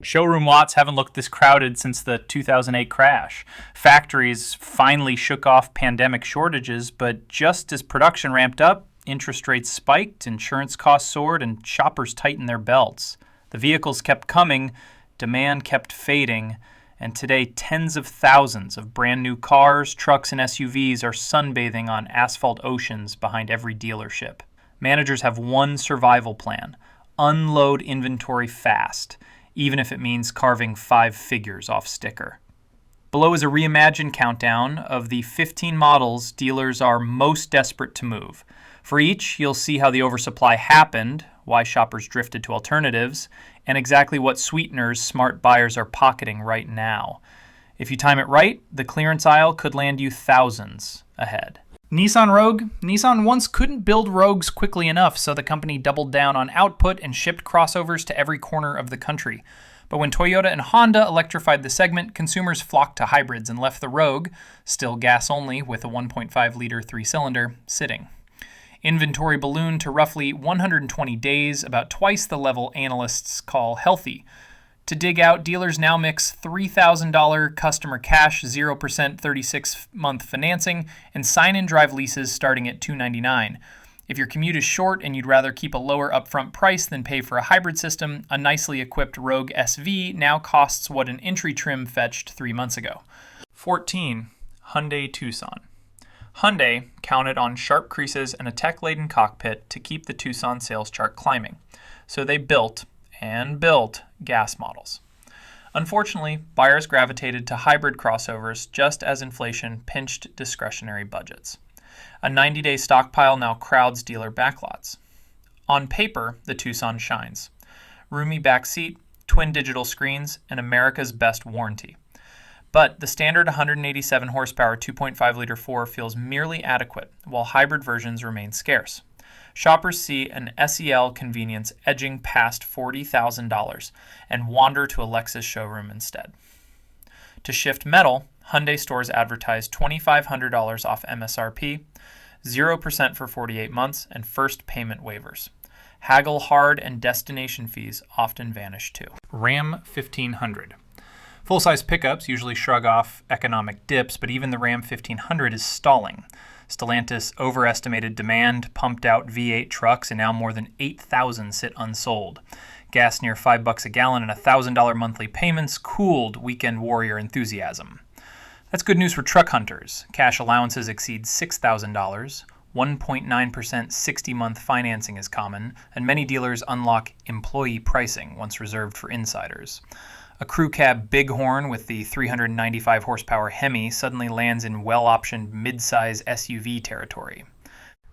Showroom lots haven't looked this crowded since the 2008 crash. Factories finally shook off pandemic shortages, but just as production ramped up, interest rates spiked, insurance costs soared, and shoppers tightened their belts. The vehicles kept coming, demand kept fading, and today tens of thousands of brand new cars, trucks, and SUVs are sunbathing on asphalt oceans behind every dealership. Managers have one survival plan: unload inventory fast, even if it means carving 5 figures off sticker. Below is a reimagined countdown of the 15 models dealers are most desperate to move. For each, you'll see how the oversupply happened, why shoppers drifted to alternatives, and exactly what sweeteners smart buyers are pocketing right now. If you time it right, the clearance aisle could land you thousands ahead. Nissan Rogue. Nissan once couldn't build Rogues quickly enough, so the company doubled down on output and shipped crossovers to every corner of the country. But when Toyota and Honda electrified the segment, consumers flocked to hybrids and left the Rogue, still gas only with a 1.5-liter 3-cylinder, sitting. Inventory ballooned to roughly 120 days, about twice the level analysts call healthy. To dig out, dealers now mix $3,000 customer cash, 0% 36-month financing, and sign-and-drive leases starting at $299. If your commute is short and you'd rather keep a lower upfront price than pay for a hybrid system, a nicely equipped Rogue SV now costs what an entry trim fetched 3 months ago. 14. Hyundai Tucson. Hyundai counted on sharp creases and a tech-laden cockpit to keep the Tucson sales chart climbing. So they built gas models. Unfortunately, buyers gravitated to hybrid crossovers just as inflation pinched discretionary budgets. A 90-day stockpile now crowds dealer backlots. On paper, the Tucson shines. Roomy back seat, twin digital screens, and America's best warranty. But the standard 187 horsepower 2.5-liter 4 feels merely adequate, while hybrid versions remain scarce. Shoppers see an SEL convenience edging past $40,000 and wander to a Lexus showroom instead. To shift metal, Hyundai stores advertise $2,500 off MSRP, 0% for 48 months, and first payment waivers. Haggle hard and destination fees often vanish too. Ram 1500. Full-size pickups usually shrug off economic dips, but even the Ram 1500 is stalling. Stellantis overestimated demand, pumped out V8 trucks, and now more than 8,000 sit unsold. Gas near $5 a gallon and $1,000 monthly payments cooled weekend warrior enthusiasm. That's good news for truck hunters. Cash allowances exceed $6,000. 1.9% 60-month financing is common, and many dealers unlock employee pricing, once reserved for insiders. A crew cab bighorn with the 395 horsepower Hemi suddenly lands in well-optioned mid-size SUV territory.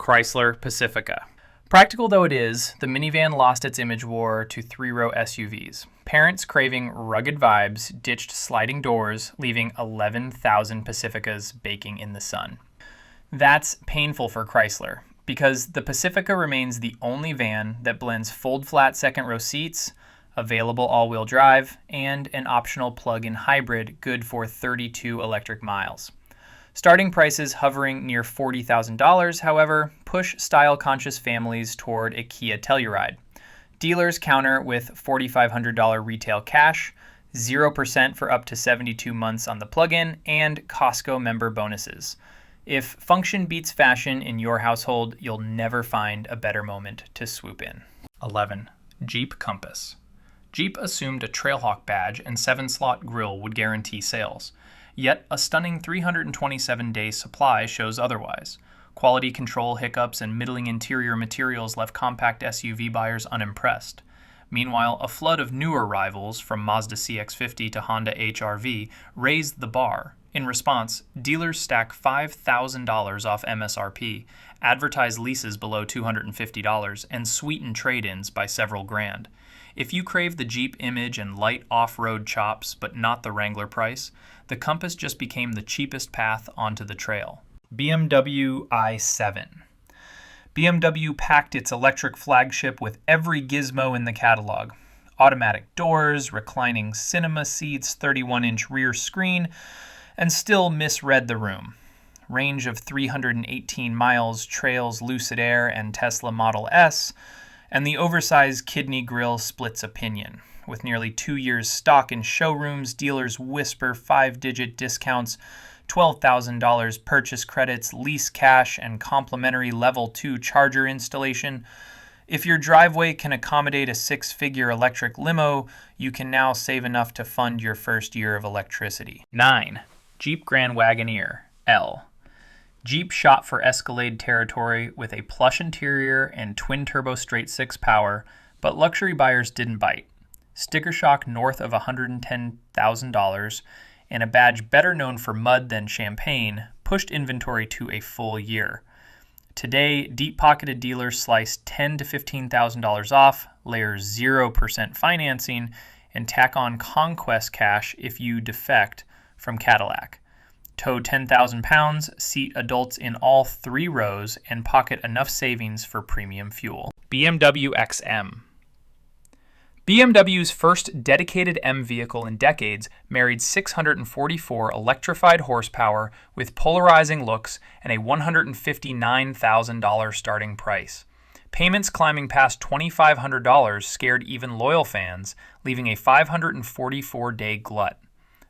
Chrysler Pacifica. Practical though it is, the minivan lost its image war to 3-row SUVs. Parents craving rugged vibes ditched sliding doors, leaving 11,000 Pacificas baking in the sun. That's painful for Chrysler, because the Pacifica remains the only van that blends fold-flat second-row seats, available all-wheel drive, and an optional plug-in hybrid good for 32 electric miles. Starting prices hovering near $40,000, however, push style-conscious families toward a Kia Telluride. Dealers counter with $4,500 retail cash, 0% for up to 72 months on the plug-in, and Costco member bonuses. If function beats fashion in your household, you'll never find a better moment to swoop in. 11. Jeep Compass. Jeep assumed a Trailhawk badge and 7-slot grille would guarantee sales. Yet, a stunning 327-day supply shows otherwise. Quality control hiccups and middling interior materials left compact SUV buyers unimpressed. Meanwhile, a flood of newer rivals, from Mazda CX-50 to Honda HR-V, raised the bar. In response, dealers stack $5,000 off MSRP, advertise leases below $250, and sweeten trade-ins by several grand. If you crave the Jeep image and light off-road chops, but not the Wrangler price, the Compass just became the cheapest path onto the trail. BMW i7. BMW packed its electric flagship with every gizmo in the catalog. Automatic doors, reclining cinema seats, 31-inch rear screen, and still misread the room. Range of 318 miles trails Lucid Air and Tesla Model S, and the oversized kidney grille splits opinion. With nearly 2 years stock in showrooms, dealers whisper 5-digit discounts, $12,000 purchase credits, lease cash, and complimentary level 2 charger installation. If your driveway can accommodate a 6-figure electric limo, you can now save enough to fund your first year of electricity. 9. Jeep Grand Wagoneer, L. Jeep shot for Escalade territory with a plush interior and twin-turbo straight-six power, but luxury buyers didn't bite. Sticker shock north of $110,000 and a badge better known for mud than champagne pushed inventory to a full year. Today, deep-pocketed dealers slice $10,000 to $15,000 off, layer 0% financing, and tack on conquest cash if you defect from Cadillac. Tow 10,000 pounds, seat adults in all 3 rows, and pocket enough savings for premium fuel. BMW XM. BMW's first dedicated M vehicle in decades married 644 electrified horsepower with polarizing looks and a $159,000 starting price. Payments climbing past $2,500 scared even loyal fans, leaving a 544-day glut.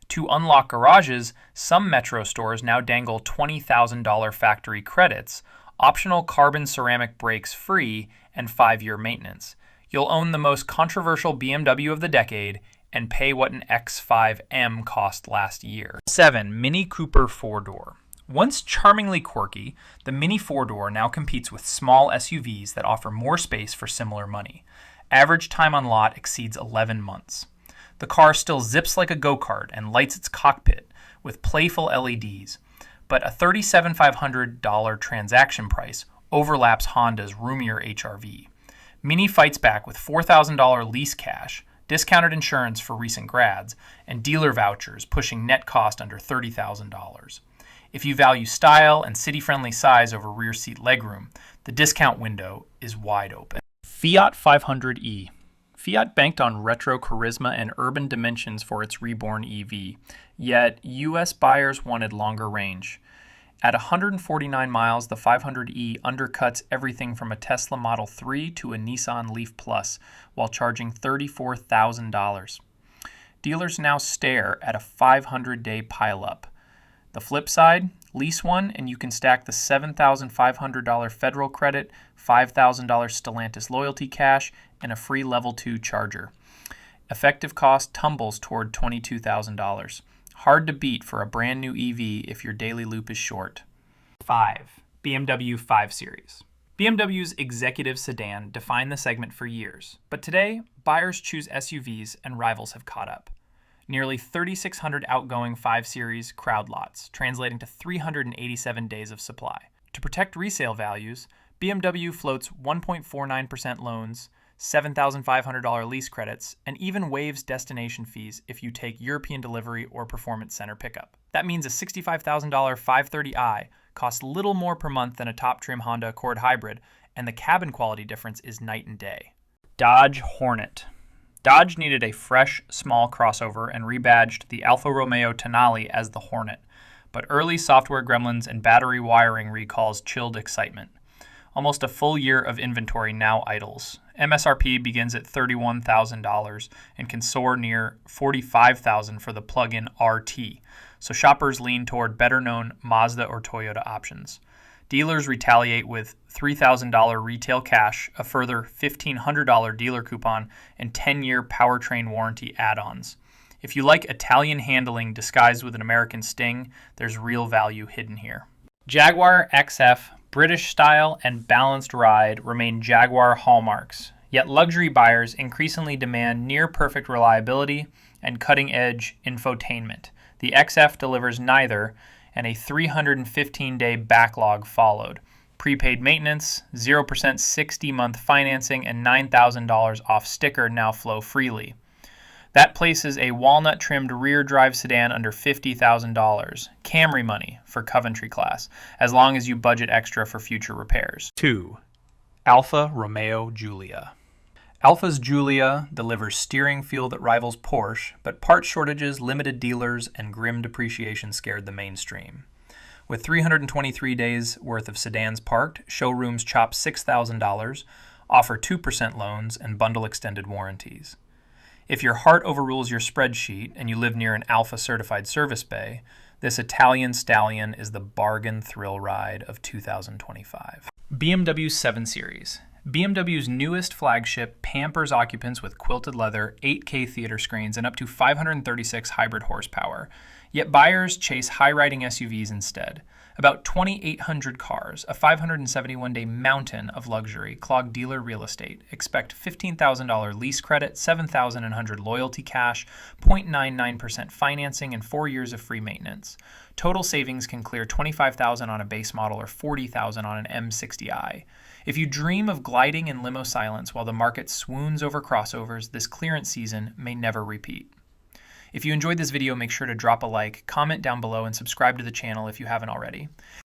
To unlock garages, some Metro stores now dangle $20,000 factory credits, optional carbon ceramic brakes free, and 5-year maintenance. You'll own the most controversial BMW of the decade and pay what an X5M cost last year. 7. Mini Cooper 4-door. Once charmingly quirky, the Mini 4-door now competes with small SUVs that offer more space for similar money. Average time on lot exceeds 11 months. The car still zips like a go-kart and lights its cockpit with playful LEDs, but a $37,500 transaction price overlaps Honda's roomier HR-V. Mini fights back with $4,000 lease cash, discounted insurance for recent grads, and dealer vouchers pushing net cost under $30,000. If you value style and city-friendly size over rear seat legroom, the discount window is wide open. Fiat 500e. Fiat banked on retro charisma and urban dimensions for its reborn EV, yet U.S. buyers wanted longer range. At 149 miles, the 500e undercuts everything from a Tesla Model 3 to a Nissan Leaf Plus, while charging $34,000. Dealers now stare at a 500-day pileup. The flip side, lease one and you can stack the $7,500 federal credit, $5,000 Stellantis loyalty cash, and a free level 2 charger. Effective cost tumbles toward $22,000. Hard to beat for a brand new EV if your daily loop is short. 5. BMW 5 Series. BMW's executive sedan defined the segment for years, but today, buyers choose SUVs and rivals have caught up. Nearly 3,600 outgoing 5 Series crowd lots, translating to 387 days of supply. To protect resale values, BMW floats 1.49% loans, $7,500 lease credits, and even waives destination fees if you take European delivery or performance center pickup. That means a $65,000 530i costs little more per month than a top-trim Honda Accord hybrid, and the cabin quality difference is night and day. Dodge Hornet. Dodge needed a fresh, small crossover and rebadged the Alfa Romeo Tonale as the Hornet, but early software gremlins and battery wiring recalls chilled excitement. Almost a full year of inventory now idles. MSRP begins at $31,000 and can soar near $45,000 for the plug-in RT, so shoppers lean toward better-known Mazda or Toyota options. Dealers retaliate with $3,000 retail cash, a further $1,500 dealer coupon, and 10-year powertrain warranty add-ons. If you like Italian handling disguised with an American sting, there's real value hidden here. Jaguar XF, British style, and balanced ride remain Jaguar hallmarks, yet luxury buyers increasingly demand near-perfect reliability and cutting-edge infotainment. The XF delivers neither, and a 315-day backlog followed. Prepaid maintenance, 0% 60-month financing, and $9,000 off sticker now flow freely. That places a walnut-trimmed rear-drive sedan under $50,000, Camry money for Coventry class, as long as you budget extra for future repairs. 2. Alfa Romeo Giulia. Alfa's Giulia delivers steering feel that rivals Porsche, but part shortages, limited dealers, and grim depreciation scared the mainstream. With 323 days worth of sedans parked, showrooms chop $6,000, offer 2% loans, and bundle extended warranties. If your heart overrules your spreadsheet and you live near an Alpha certified service bay, this Italian stallion is the bargain thrill ride of 2025. BMW 7 Series. BMW's newest flagship pampers occupants with quilted leather, 8K theater screens, and up to 536 hybrid horsepower. Yet buyers chase high-riding SUVs instead. About 2,800 cars, a 571-day mountain of luxury, clog dealer real estate. Expect $15,000 lease credit, $7,100 loyalty cash, 0.99% financing, and 4 years of free maintenance. Total savings can clear $25,000 on a base model or $40,000 on an M60i. If you dream of gliding in limo silence while the market swoons over crossovers, this clearance season may never repeat. If you enjoyed this video, make sure to drop a like, comment down below, and subscribe to the channel if you haven't already.